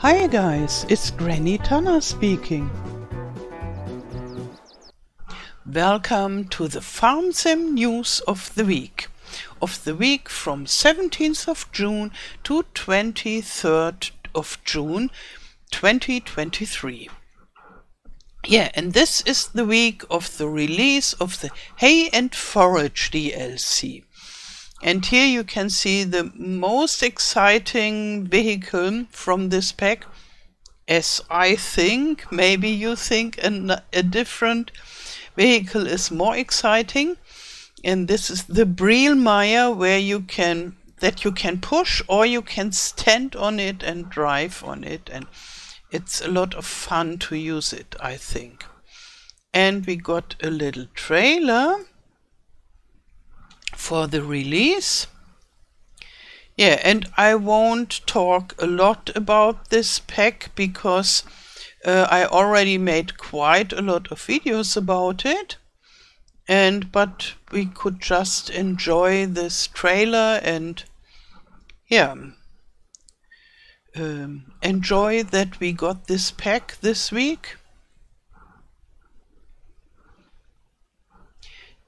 Hi guys, it's Granny Tana speaking. Welcome to the FarmSim news of the week from 17th of June to 23rd of June 2023. Yeah, and this is the week of the release of the Hay and Forage DLC. And here you can see the most exciting vehicle from this pack, as I think. Maybe you think a different vehicle is more exciting. And this is the Brielmeier, where you can push, or you can stand on it and drive on it, and it's a lot of fun to use it, I think. And we got a little trailer for the release. Yeah, and I won't talk a lot about this pack because I already made quite a lot of videos about it, but we could just enjoy this trailer and enjoy that we got this pack this week.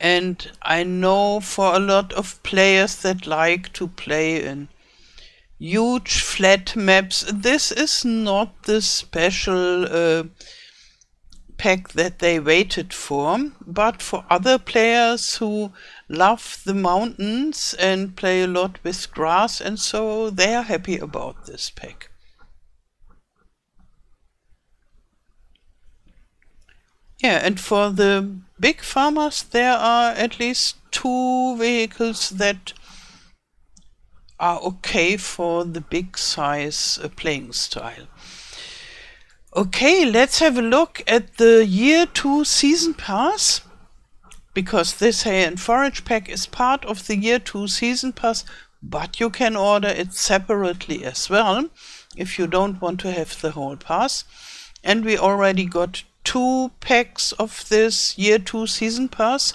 And I know for a lot of players that like to play in huge flat maps, this is not the special pack that they waited for. But for other players who love the mountains and play a lot with grass and so, they are happy about this pack. Yeah, and for the big farmers, there are at least 2 vehicles that are okay for the big size playing style. Okay, let's have a look at the Year 2 Season Pass, because this Hay and Forage pack is part of the Year 2 Season Pass, but you can order it separately as well if you don't want to have the whole pass. And we already got 2 packs of this Year 2 Season Pass,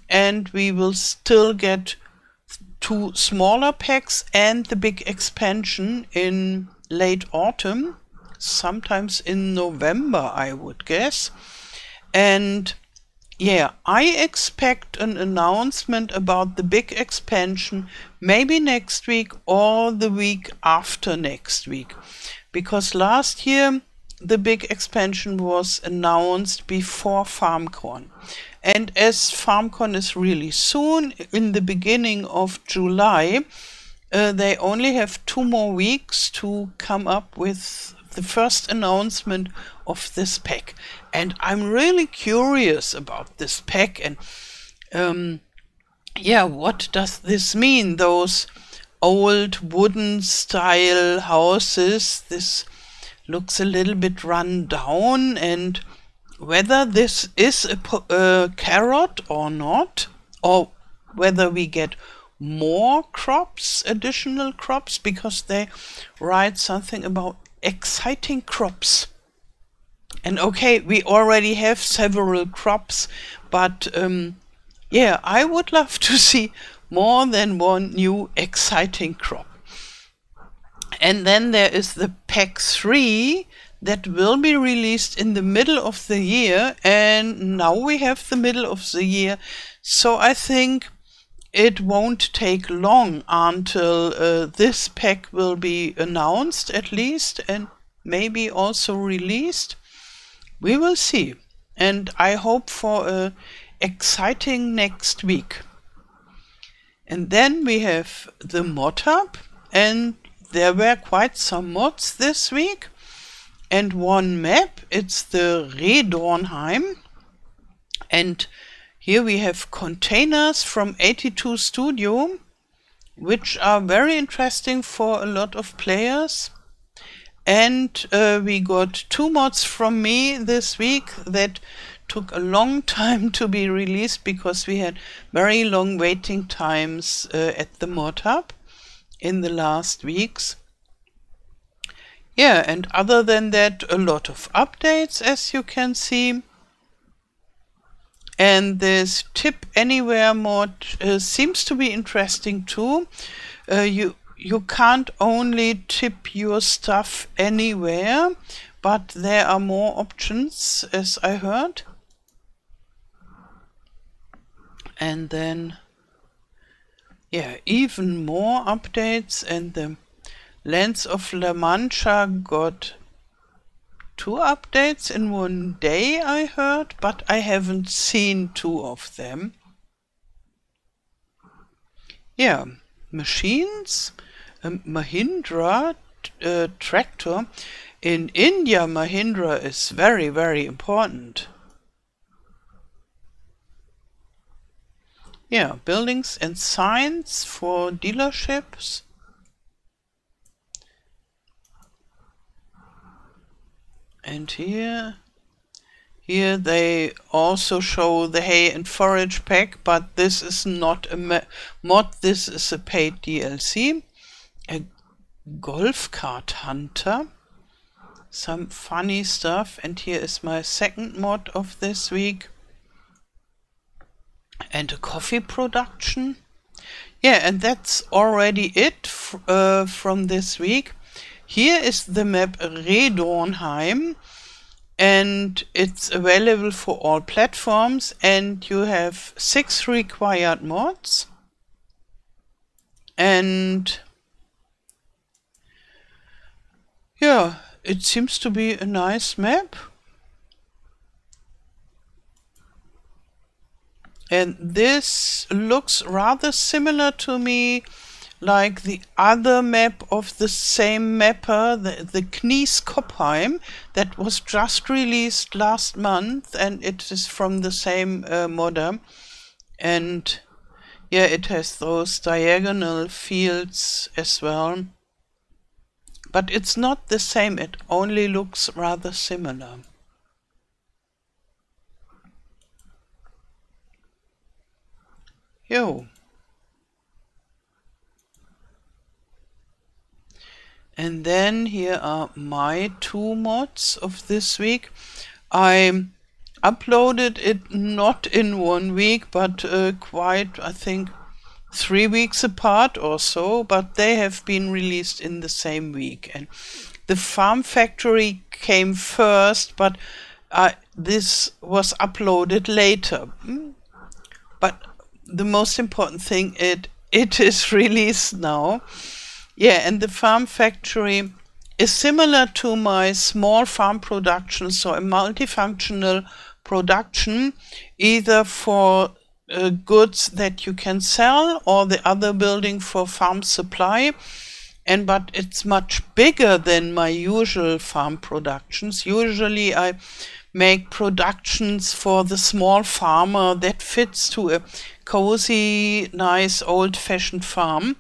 and we will still get 2 smaller packs and the big expansion in late autumn, sometimes in November, I would guess. And yeah, I expect an announcement about the big expansion maybe next week or the week after next week, because last year the big expansion was announced before FarmCon. And as FarmCon is really soon, in the beginning of July, they only have 2 more weeks to come up with the first announcement of this pack. And I'm really curious about this pack. And yeah, what does this mean? Those old wooden style houses, this looks a little bit run down, and whether this is a carrot or not, or whether we get more crops, additional crops, because they write something about exciting crops. And okay, we already have several crops, but yeah, I would love to see more than one new exciting crop. And then there is the pack 3 that will be released in the middle of the year, and now we have the middle of the year, so I think it won't take long until this pack will be announced at least, and maybe also released. We will see, and I hope for a exciting next week. And then we have the Modhub, and there were quite some mods this week, and one map, it's the Redornheim, and here we have containers from 82 Studio, which are very interesting for a lot of players. And we got 2 mods from me this week that took a long time to be released because we had very long waiting times at the Modhub in the last weeks. Yeah, and other than that, a lot of updates, as you can see. And this Tip Anywhere mod seems to be interesting too. You you can't only tip your stuff anywhere, but there are more options, as I heard. And then, yeah, even more updates, and the Lands of La Mancha got 2 updates in one day, I heard, but I haven't seen 2 of them. Yeah, machines, Mahindra tractor. In India, Mahindra is very, very important. Yeah, buildings and signs for dealerships. And here they also show the hay and forage pack, but this is not a mod, this is a paid DLC. A golf cart hunter. Some funny stuff, and here is my second mod of this week. And a coffee production. Yeah, and that's already it from this week. Here is the map Redornheim, and it's available for all platforms, and you have 6 required mods. And yeah, it seems to be a nice map. And this looks rather similar to me like the other map of the same mapper, the Knieskopheim, that was just released last month, and it is from the same modder. And yeah, it has those diagonal fields as well. But it's not the same, it only looks rather similar. Yo. And then here are my 2 mods of this week. I uploaded it not in 1 week, but quite, I think, 3 weeks apart or so, but they have been released in the same week. And the Farm Factory came first, but this was uploaded later. But the most important thing, it is released now. Yeah, and the Farm Factory is similar to my small farm production, so a multifunctional production, either for goods that you can sell or the other building for farm supply. But it's much bigger than my usual farm productions. Usually I make productions for the small farmer that fits to a cozy, nice, old-fashioned farm.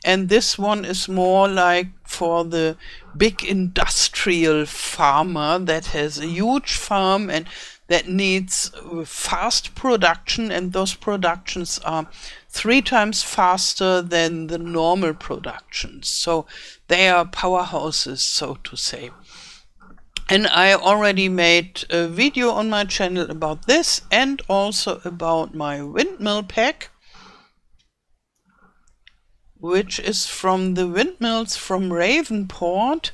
And this one is more like for the big industrial farmer that has a huge farm and that needs fast production, and those productions are 3 times faster than the normal productions. So they are powerhouses, so to say. And I already made a video on my channel about this, and also about my windmill pack, which is from the windmills from Ravenport.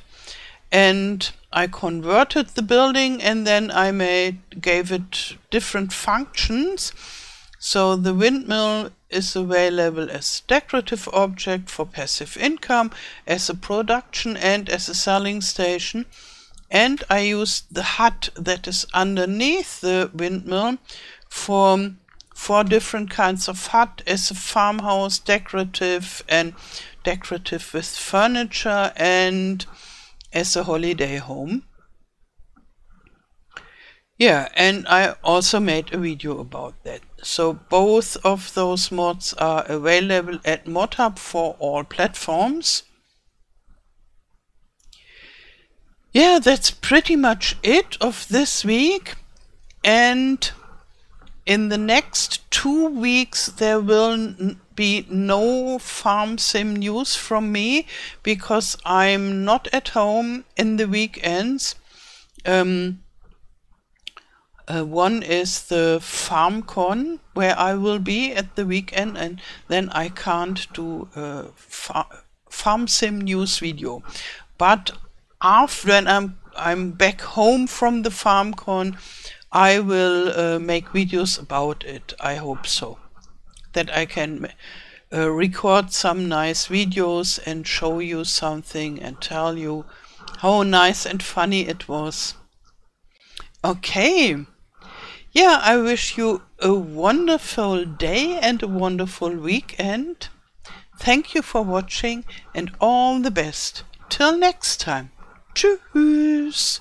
And I converted the building, and then I gave it different functions. So the windmill is available as decorative object for passive income, as a production, and as a selling station. And I used the hut that is underneath the windmill for 4 different kinds of hut, as a farmhouse, decorative, and decorative with furniture, and as a holiday home. Yeah, and I also made a video about that. So both of those mods are available at Modhub for all platforms. Yeah, that's pretty much it of this week. And in the next 2 weeks there will be no FarmSim news from me, because I'm not at home in the weekends. One is the FarmCon, where I will be at the weekend, and then I can't do FarmSim news video. But after when I'm back home from the FarmCon, I will make videos about it. I hope so, that I can record some nice videos and show you something and tell you how nice and funny it was. Okay. Yeah, I wish you a wonderful day and a wonderful weekend. Thank you for watching and all the best. Till next time. Tschüss.